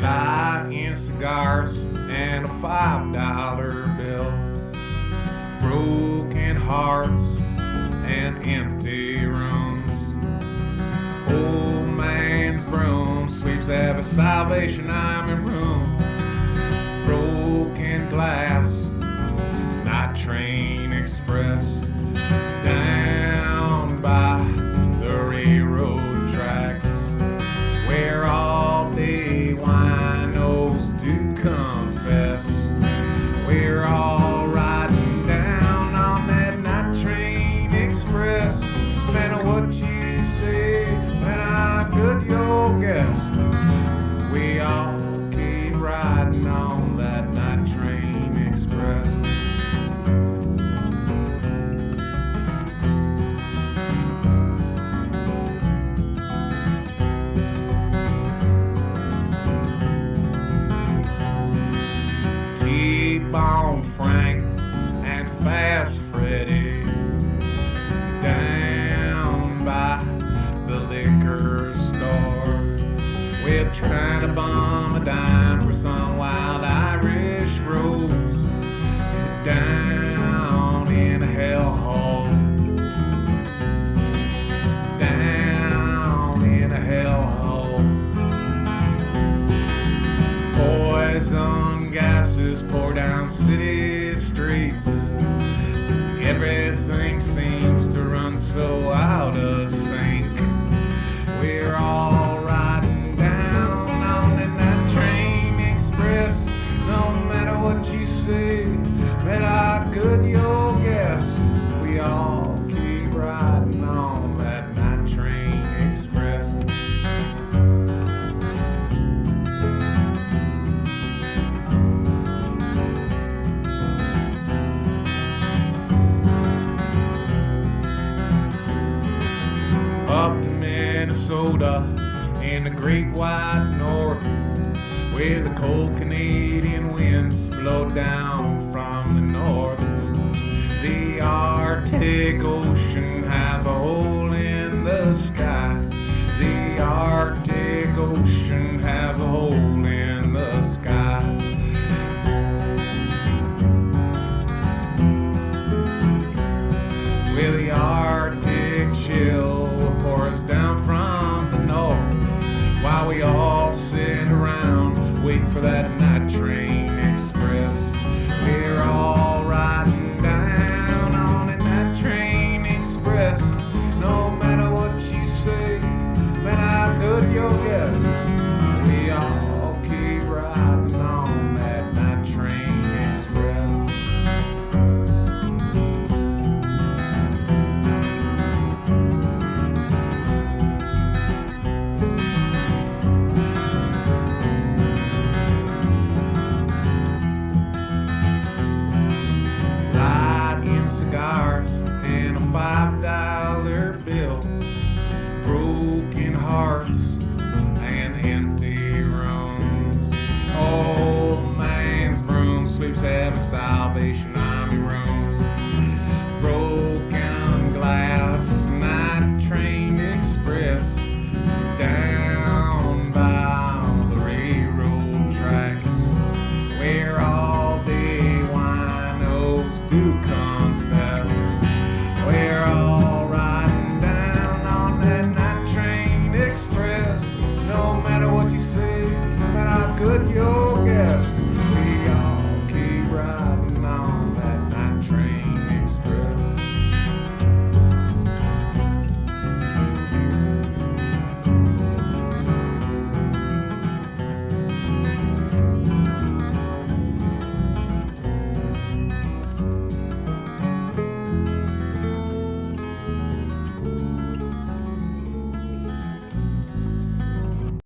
lighting cigars and a $5 bill. Broken hearts and empty rooms. Old man's broom sweeps every Salvation Army room. Broken glass, night train express, down by the railroad tracks, where all day winos do confess. We're all riding down on that night train express. No matter what you say, when how good you'll guess, we all keep riding on that night train express. T-Bone Frank and Fast Freddy, down by the liquor store. We're trying to bum a dime for some wild Irish rose, down in a hellhole, down in a hellhole. Poison gases pour down city streets. Everything seems to run so out of sync. We're all riding down on the night train express. No matter what you say, bet how good you'll guess, we all keep riding on that night train express. Up to Minnesota in the great white north, where the cold Canadian winds blow down from the north. The Arctic Ocean has a hole in the sky. The Arctic Ocean has a hole in the sky. Well, the Arctic chill pours down from the north, while we all sit around waiting for that night train express. We're all riding down on that night train express. No matter what you say, man, how good you'll guess,